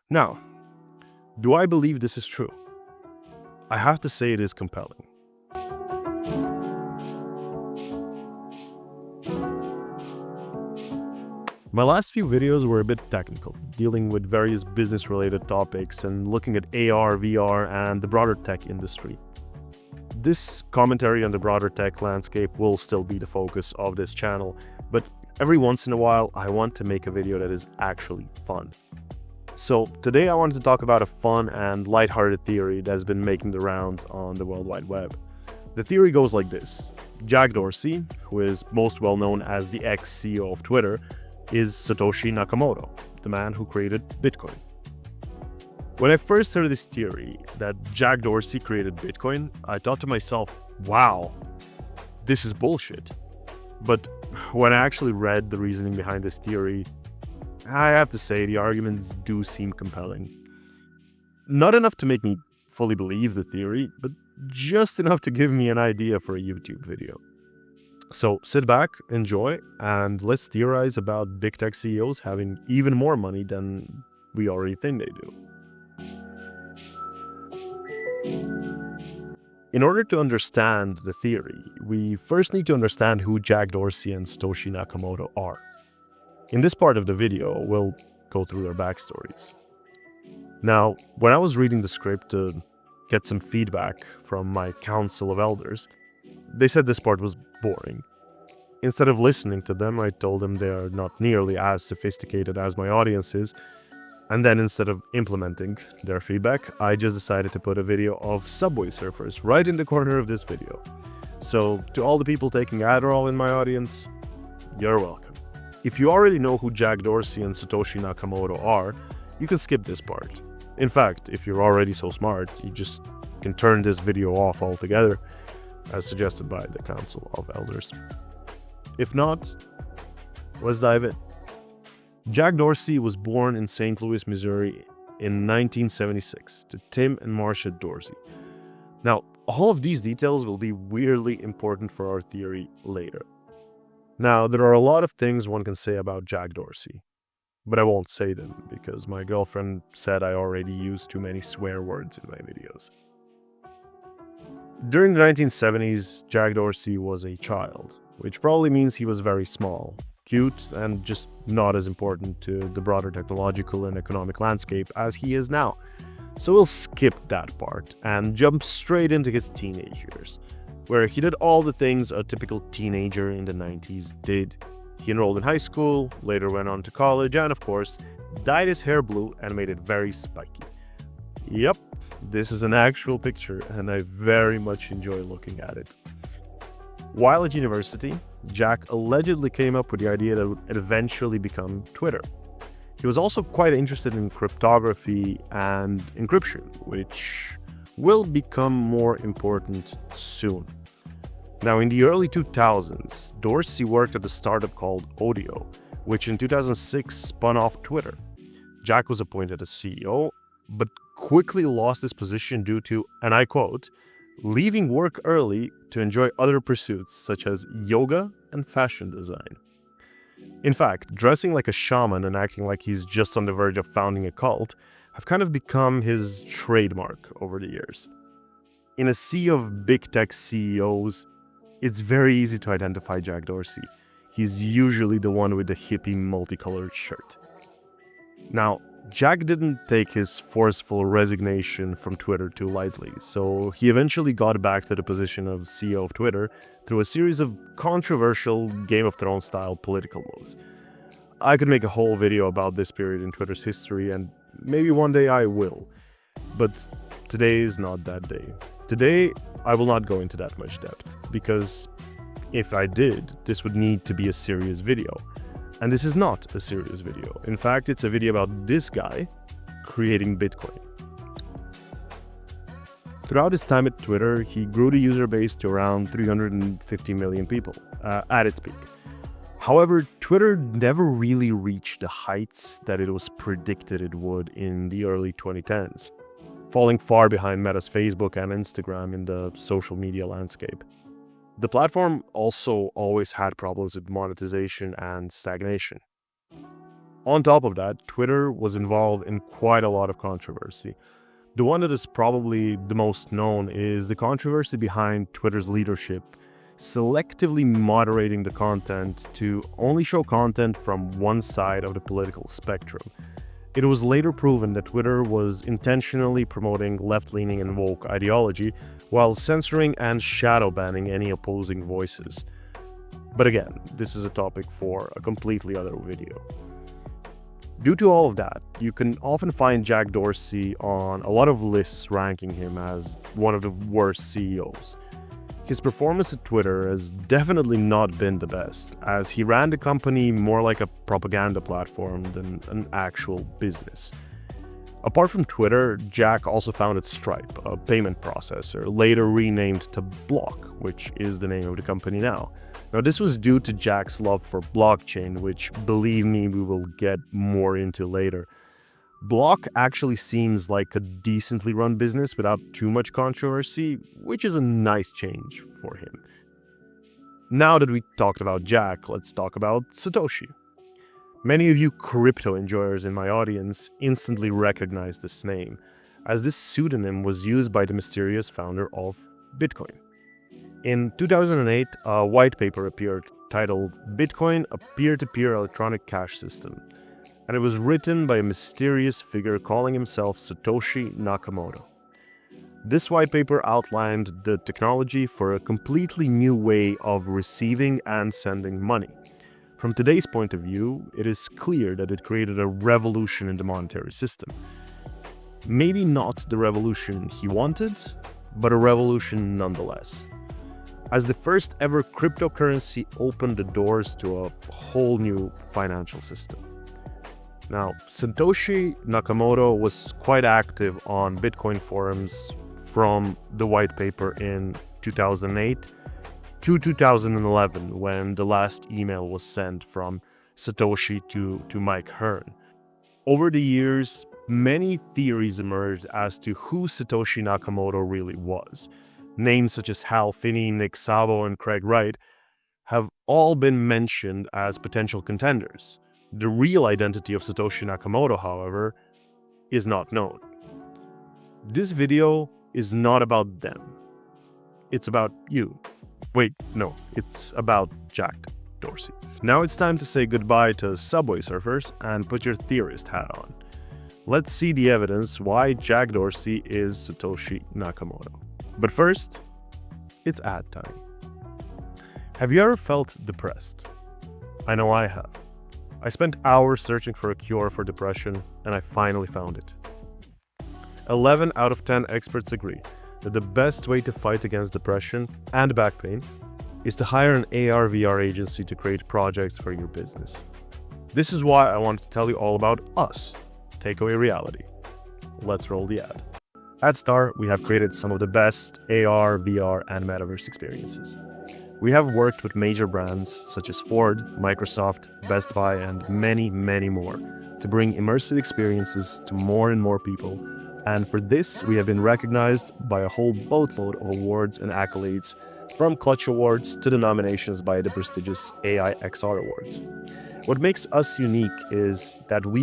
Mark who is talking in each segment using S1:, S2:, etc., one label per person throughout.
S1: Now, do I believe this is true? I have to say it is compelling. My last few videos were a bit technical, dealing with various business-related topics and looking at AR, VR, and the broader tech industry. This commentary on the broader tech landscape will still be the focus of this channel, but every once in a while I want to make a video that is actually fun. So today I wanted to talk about a fun and lighthearted theory that has been making the rounds on the World Wide Web. The theory goes like this. Jack Dorsey, who is most well known as the ex-CEO of Twitter, is Satoshi Nakamoto, the man who created Bitcoin. When I first heard this theory that Jack Dorsey created Bitcoin, I thought to myself, wow, this is bullshit. But when I actually read the reasoning behind this theory, I have to say the arguments do seem compelling. Not enough to make me fully believe the theory, but just enough to give me an idea for a YouTube video. So sit back, enjoy, and let's theorize about big tech CEOs having even more money than we already think they do. In order to understand the theory, we first need to understand who Jack Dorsey and Satoshi Nakamoto are. In this part of the video, we'll go through their backstories. Now, when I was reading the script to get some feedback from my council of elders, they said this part was boring. Instead of listening to them, I told them they are not nearly as sophisticated as my audience is, and then instead of implementing their feedback, I just decided to put a video of Subway Surfers right in the corner of this video. So, to all the people taking Adderall in my audience, you're welcome. If you already know who Jack Dorsey and Satoshi Nakamoto are, you can skip this part. In fact, if you're already so smart, you just can turn this video off altogether, as suggested by the Council of Elders. If not, let's dive in. Jack Dorsey was born in St. Louis, Missouri in 1976 to Tim and Marcia Dorsey. Now, all of these details will be weirdly important for our theory later. Now, there are a lot of things one can say about Jack Dorsey, but I won't say them because my girlfriend said I already use too many swear words in my videos. During the 1970s, Jack Dorsey was a child, which probably means he was very small, cute, and just not as important to the broader technological and economic landscape as he is now. So we'll skip that part and jump straight into his teenage years, where he did all the things a typical teenager in the 90s did. He enrolled in high school, later went on to college, and of course, dyed his hair blue and made it very spiky. Yep, this is an actual picture, and I very much enjoy looking at it. While at university, Jack allegedly came up with the idea that would eventually become Twitter. He was also quite interested in cryptography and encryption, which will become more important soon. Now, in the early 2000s, Dorsey worked at a startup called Odeo, which in 2006 spun off Twitter. Jack was appointed as CEO, but quickly lost his position due to, and I quote, leaving work early to enjoy other pursuits such as yoga and fashion design. In fact, dressing like a shaman and acting like he's just on the verge of founding a cult have kind of become his trademark over the years. In a sea of big tech CEOs, it's very easy to identify Jack Dorsey. He's usually the one with the hippie multicolored shirt. Now, Jack didn't take his forceful resignation from Twitter too lightly, so he eventually got back to the position of CEO of Twitter through a series of controversial Game of Thrones-style political moves. I could make a whole video about this period in Twitter's history, and maybe one day I will. But today is not that day. Today, I will not go into that much depth, because if I did, this would need to be a serious video. And this is not a serious video. In fact, it's a video about this guy creating Bitcoin. Throughout his time at Twitter, he grew the user base to around 350 million people at its peak. However, Twitter never really reached the heights that it was predicted it would in the early 2010s, falling far behind Meta's Facebook and Instagram in the social media landscape. The platform also always had problems with monetization and stagnation. On top of that, Twitter was involved in quite a lot of controversy. The one that is probably the most known is the controversy behind Twitter's leadership selectively moderating the content to only show content from one side of the political spectrum. It was later proven that Twitter was intentionally promoting left-leaning and woke ideology while censoring and shadow banning any opposing voices. But again, this is a topic for a completely other video. Due to all of that, you can often find Jack Dorsey on a lot of lists ranking him as one of the worst CEOs. His performance at Twitter has definitely not been the best, as he ran the company more like a propaganda platform than an actual business. Apart from Twitter, Jack also founded Stripe, a payment processor, later renamed to Block, which is the name of the company now. Now, this was due to Jack's love for blockchain, which, believe me, we will get more into later. Block actually seems like a decently run business without too much controversy, which is a nice change for him. Now that we talked about Jack, let's talk about Satoshi. Many of you crypto enjoyers in my audience instantly recognize this name, as this pseudonym was used by the mysterious founder of Bitcoin. In 2008, a white paper appeared titled Bitcoin, a peer-to-peer electronic cash system, and it was written by a mysterious figure calling himself Satoshi Nakamoto. This white paper outlined the technology for a completely new way of receiving and sending money. From today's point of view, it is clear that it created a revolution in the monetary system. Maybe not the revolution he wanted, but a revolution nonetheless. As the first ever cryptocurrency opened the doors to a whole new financial system. Now, Satoshi Nakamoto was quite active on Bitcoin forums from the white paper in 2008 to 2011, when the last email was sent from Satoshi to Mike Hearn. Over the years, many theories emerged as to who Satoshi Nakamoto really was. Names such as Hal Finney, Nick Szabo, and Craig Wright have all been mentioned as potential contenders. The real identity of Satoshi Nakamoto, however, is not known. This video is not about them. It's about you. Wait, no, it's about Jack Dorsey. Now it's time to say goodbye to Subway Surfers and put your theorist hat on. Let's see the evidence why Jack Dorsey is Satoshi Nakamoto. But first, it's ad time. Have you ever felt depressed? I know I have. I spent hours searching for a cure for depression, and I finally found it. 11 out of 10 experts agree that the best way to fight against depression and back pain is to hire an AR/VR agency to create projects for your business. This is why I wanted to tell you all about us, Takeaway Reality. Let's roll the ad. At Star, we have created some of the best AR, VR, and metaverse experiences. We have worked with major brands such as Ford, Microsoft, Best Buy, and many, many more to bring immersive experiences to more and more people. And for this, we have been recognized by a whole boatload of awards and accolades, from Clutch Awards to the nominations by the prestigious AI XR Awards. What makes us unique is that we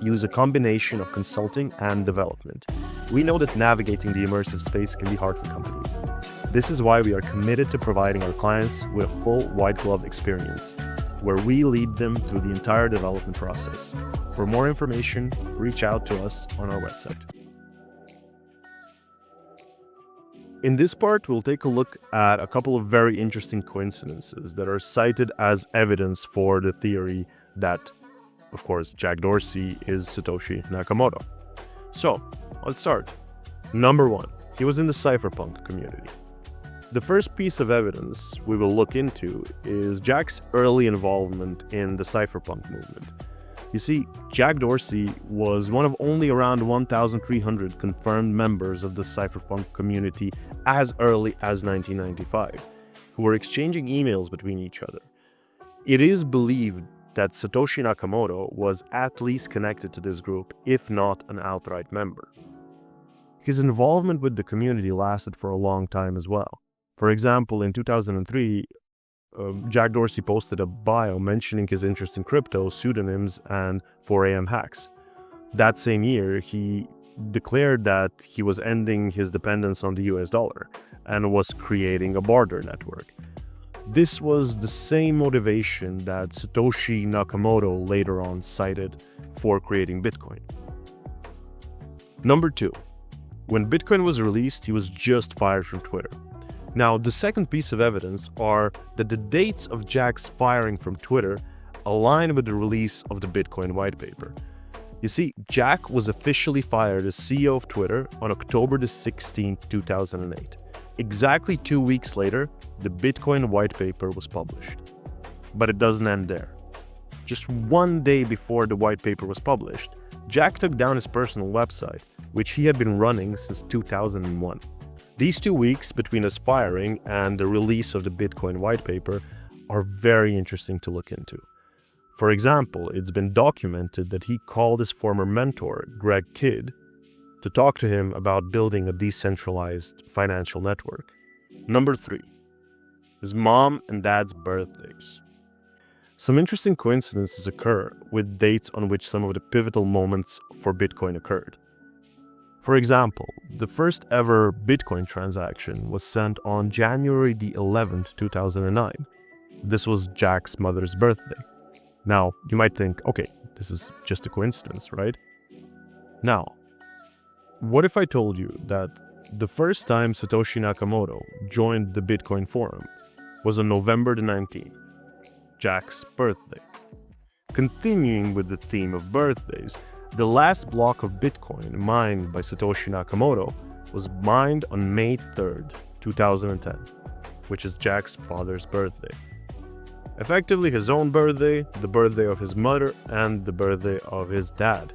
S1: use a combination of consulting and development. We know that navigating the immersive space can be hard for companies. This is why we are committed to providing our clients with a full white glove experience, where we lead them through the entire development process. For more information, reach out to us on our website. In this part, we'll take a look at a couple of very interesting coincidences that are cited as evidence for the theory that, of course, Jack Dorsey is Satoshi Nakamoto. So, let's start. Number 1, he was in the cypherpunk community. The first piece of evidence we will look into is Jack's early involvement in the cypherpunk movement. You see, Jack Dorsey was one of only around 1,300 confirmed members of the cypherpunk community as early as 1995, who were exchanging emails between each other. It is believed that Satoshi Nakamoto was at least connected to this group, if not an outright member. His involvement with the community lasted for a long time as well. For example, in 2003, Jack Dorsey posted a bio mentioning his interest in crypto, pseudonyms, and 4 a.m. hacks. That same year, he declared that he was ending his dependence on the US dollar and was creating a barter network. This was the same motivation that Satoshi Nakamoto later on cited for creating Bitcoin. Number 2. When Bitcoin was released, he was just fired from Twitter. Now, the second piece of evidence are that the dates of Jack's firing from Twitter align with the release of the Bitcoin white paper. You see, Jack was officially fired as CEO of Twitter on October 16, 2008. Exactly 2 weeks later, the Bitcoin white paper was published. But it doesn't end there. Just 1 day before the white paper was published, Jack took down his personal website, which he had been running since 2001. These 2 weeks between his firing and the release of the Bitcoin white paper are very interesting to look into. For example, it's been documented that he called his former mentor, Greg Kidd, to talk to him about building a decentralized financial network. Number 3. His mom and dad's birthdays. Some interesting coincidences occur with dates on which some of the pivotal moments for Bitcoin occurred. For example, the first ever Bitcoin transaction was sent on January the 11th, 2009. This was Jack's mother's birthday. Now, you might think, okay, this is just a coincidence, right? Now, what if I told you that the first time Satoshi Nakamoto joined the Bitcoin forum was on November the 19th, Jack's birthday? Continuing with the theme of birthdays, the last block of Bitcoin mined by Satoshi Nakamoto was mined on May 3rd, 2010, which is Jack's father's birthday. Effectively, his own birthday, the birthday of his mother, and the birthday of his dad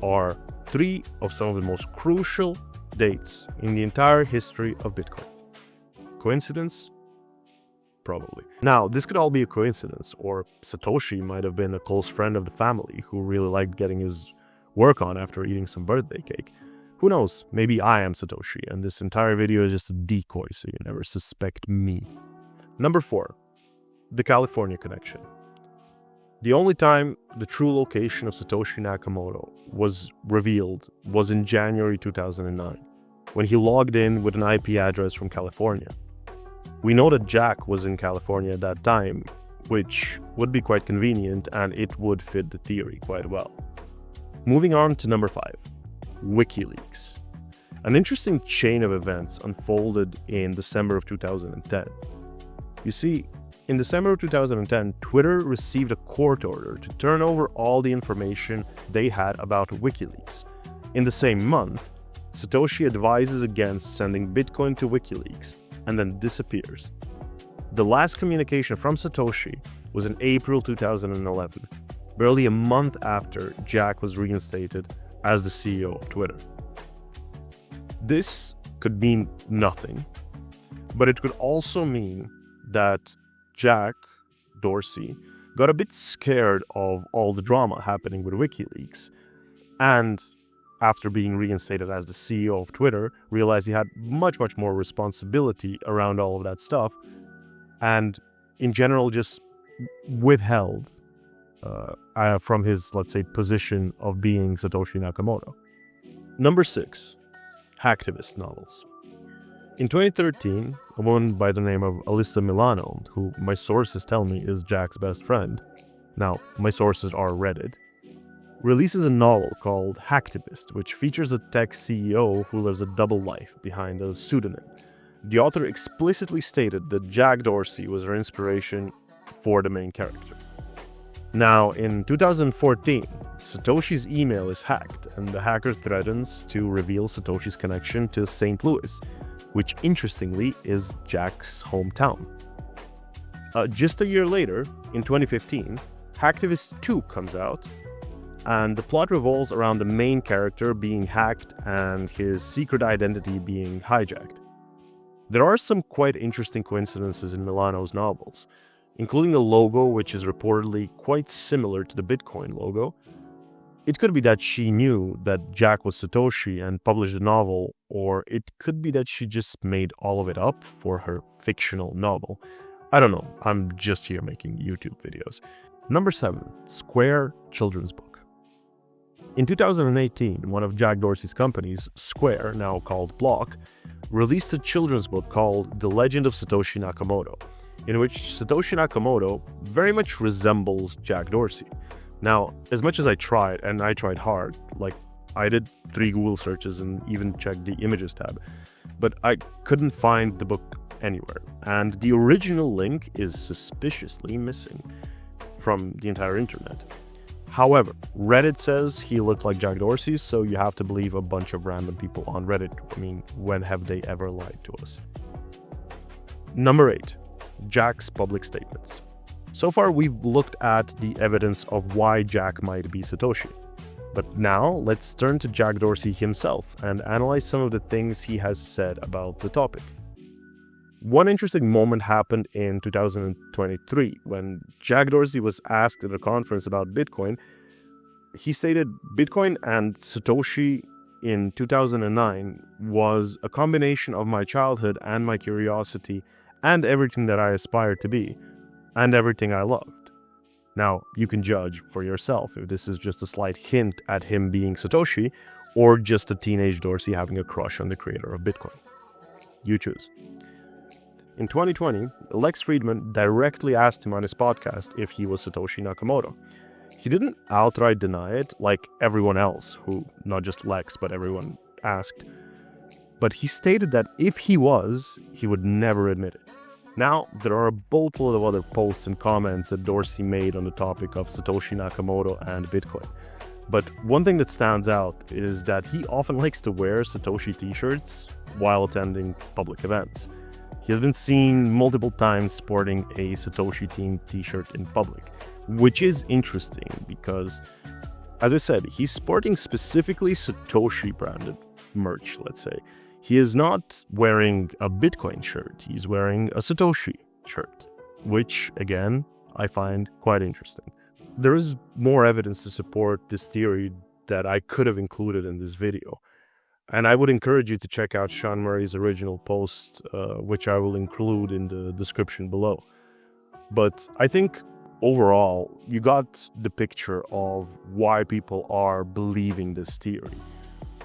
S1: are 3 of some of the most crucial dates in the entire history of Bitcoin. Coincidence? Probably. Now, this could all be a coincidence, or Satoshi might have been a close friend of the family who really liked getting his work on after eating some birthday cake. Who knows, maybe I am Satoshi, and this entire video is just a decoy so you never suspect me. Number 4. The California connection. The only time the true location of Satoshi Nakamoto was revealed was in January 2009, when he logged in with an IP address from California. We know that Jack was in California at that time, which would be quite convenient and it would fit the theory quite well. Moving on to number 5, WikiLeaks. An interesting chain of events unfolded in December of 2010. You see, in December of 2010, Twitter received a court order to turn over all the information they had about WikiLeaks. In the same month, Satoshi advises against sending Bitcoin to WikiLeaks and then disappears. The last communication from Satoshi was in April 2011, barely a month after Jack was reinstated as the CEO of Twitter. This could mean nothing, but it could also mean that Jack Dorsey got a bit scared of all the drama happening with WikiLeaks, and after being reinstated as the CEO of Twitter, realized he had much more responsibility around all of that stuff, and in general just withheld from his, let's say, position of being Satoshi Nakamoto. Number 6, hacktivist novels. In 2013, a woman by the name of Alyssa Milano, who my sources tell me is Jack's best friend, now my sources are Reddit, releases a novel called Hacktivist, which features a tech CEO who lives a double life behind a pseudonym. The author explicitly stated that Jack Dorsey was her inspiration for the main character. Now, in 2014, Satoshi's email is hacked, and the hacker threatens to reveal Satoshi's connection to St. Louis, which interestingly is Jack's hometown. Just a year later, in 2015, Hacktivist 2 comes out, and the plot revolves around the main character being hacked and his secret identity being hijacked. There are some quite interesting coincidences in Milano's novels, including a logo which is reportedly quite similar to the Bitcoin logo. It could be that she knew that Jack was Satoshi and published the novel, or it could be that she just made all of it up for her fictional novel. I don't know, I'm just here making YouTube videos. Number 7, Square children's book. In 2018, one of Jack Dorsey's companies, Square, now called Block, released a children's book called The Legend of Satoshi Nakamoto, in which Satoshi Nakamoto very much resembles Jack Dorsey. Now, as much as I tried, and I tried hard, like I did 3 Google searches and even checked the images tab, but I couldn't find the book anywhere, and the original link is suspiciously missing from the entire internet. However, Reddit says he looked like Jack Dorsey, so you have to believe a bunch of random people on Reddit. I mean, when have they ever lied to us? Number 8, Jack's public statements. So far, we've looked at the evidence of why Jack might be Satoshi. But now, let's turn to Jack Dorsey himself and analyze some of the things he has said about the topic. One interesting moment happened in 2023 when Jack Dorsey was asked at a conference about Bitcoin. He stated, "Bitcoin and Satoshi in 2009 was a combination of my childhood and my curiosity and everything that I aspired to be and everything I loved." Now, you can judge for yourself if this is just a slight hint at him being Satoshi or just a teenage Dorsey having a crush on the creator of Bitcoin. You choose. In 2020, Lex Fridman directly asked him on his podcast if he was Satoshi Nakamoto. He didn't outright deny it like everyone else, who, not just Lex, but everyone asked. But he stated that if he was, he would never admit it. Now, there are a boatload of other posts and comments that Dorsey made on the topic of Satoshi Nakamoto and Bitcoin. But one thing that stands out is that he often likes to wear Satoshi t-shirts while attending public events. He has been seen multiple times sporting a Satoshi team t-shirt in public, which is interesting because, as I said, he's sporting specifically Satoshi branded merch, let's say. He is not wearing a Bitcoin shirt, he's wearing a Satoshi shirt, which, again, I find quite interesting. There is more evidence to support this theory that I could have included in this video. And I would encourage you to check out Sean Murray's original post, which I will include in the description below. But I think overall, you got the picture of why people are believing this theory.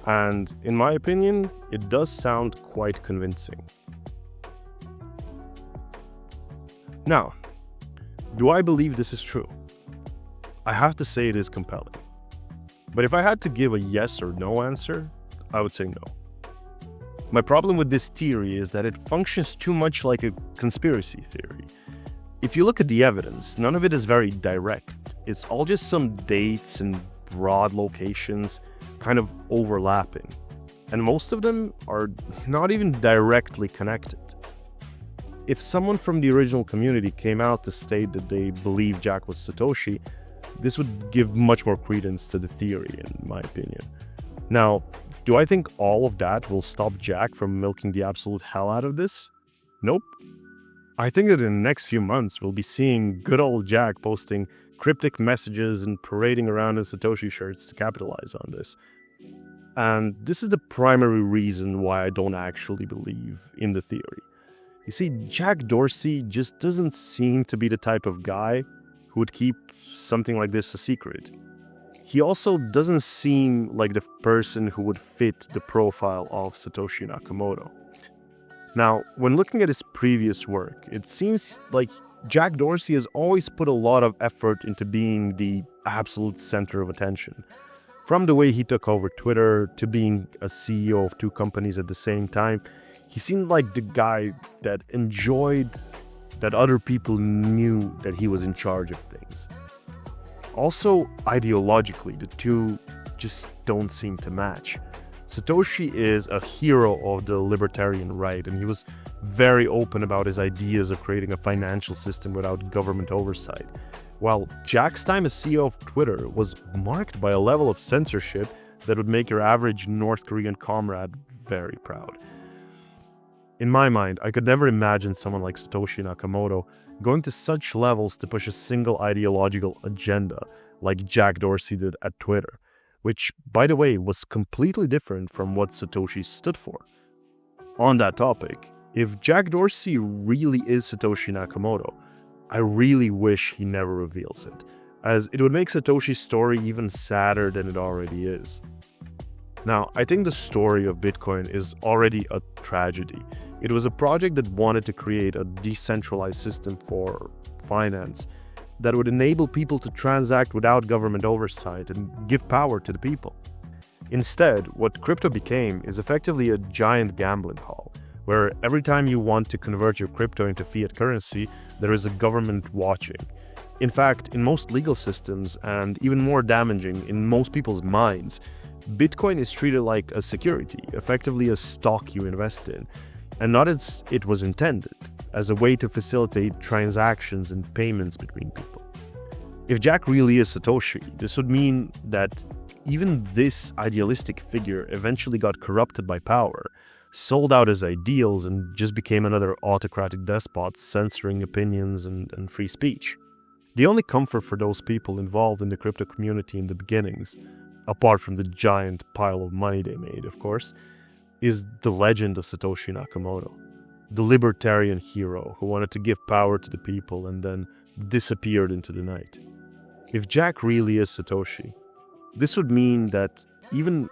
S1: And in my opinion, it does sound quite convincing. Now, do I believe this is true? I have to say it is compelling. But if I had to give a yes or no answer, I would say no. My problem with this theory is that it functions too much like a conspiracy theory. If you look at the evidence, none of it is very direct. It's all just some dates and broad locations kind of overlapping. And most of them are not even directly connected. If someone from the original community came out to state that they believe Jack was Satoshi, this would give much more credence to the theory, in my opinion. Now, do I think all of that will stop Jack from milking the absolute hell out of this? Nope. I think that in the next few months, we'll be seeing good old Jack posting cryptic messages and parading around in Satoshi shirts to capitalize on this. And this is the primary reason why I don't actually believe in the theory. You see, Jack Dorsey just doesn't seem to be the type of guy who would keep something like this a secret. He also doesn't seem like the person who would fit the profile of Satoshi Nakamoto. Now, when looking at his previous work, it seems like Jack Dorsey has always put a lot of effort into being the absolute center of attention. From the way he took over Twitter to being a CEO of 2 companies at the same time, he seemed like the guy that enjoyed that other people knew that he was in charge of things. Also, ideologically, the two just don't seem to match. Satoshi is a hero of the libertarian right, and he was very open about his ideas of creating a financial system without government oversight. While Jack's time as CEO of Twitter was marked by a level of censorship that would make your average North Korean comrade very proud. In my mind, I could never imagine someone like Satoshi Nakamoto going to such levels to push a single ideological agenda like Jack Dorsey did at Twitter, which, by the way, was completely different from what Satoshi stood for. On that topic, If Jack Dorsey really is Satoshi Nakamoto, I really wish he never reveals it, as it would make Satoshi's story even sadder than it already is. Now, I think the story of Bitcoin is already a tragedy. It was a project that wanted to create a decentralized system for finance that would enable people to transact without government oversight and give power to the people. Instead, what crypto became is effectively a giant gambling hall, where every time you want to convert your crypto into fiat currency, there is a government watching. In fact, in most legal systems, and even more damaging, in most people's minds, Bitcoin is treated like a security, effectively a stock you invest in, and not as it was intended, as a way to facilitate transactions and payments between people. If Jack really is Satoshi, this would mean that even this idealistic figure eventually got corrupted by power, sold out his ideals, and just became another autocratic despot censoring opinions and free speech. The only comfort for those people involved in the crypto community in the beginnings, apart from the giant pile of money they made, of course, is the legend of Satoshi Nakamoto, the libertarian hero who wanted to give power to the people and then disappeared into the night. If Jack really is Satoshi, this would mean that even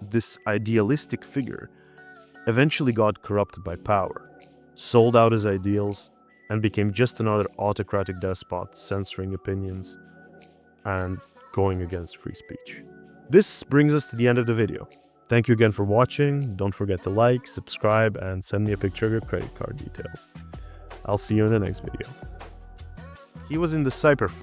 S1: this idealistic figure eventually got corrupted by power, sold out his ideals, and became just another autocratic despot censoring opinions and going against free speech. This brings us to the end of the video. Thank you again for watching. Don't forget to like, subscribe, and send me a picture of your credit card details. I'll see you in the next video. He was in the cypherpunk.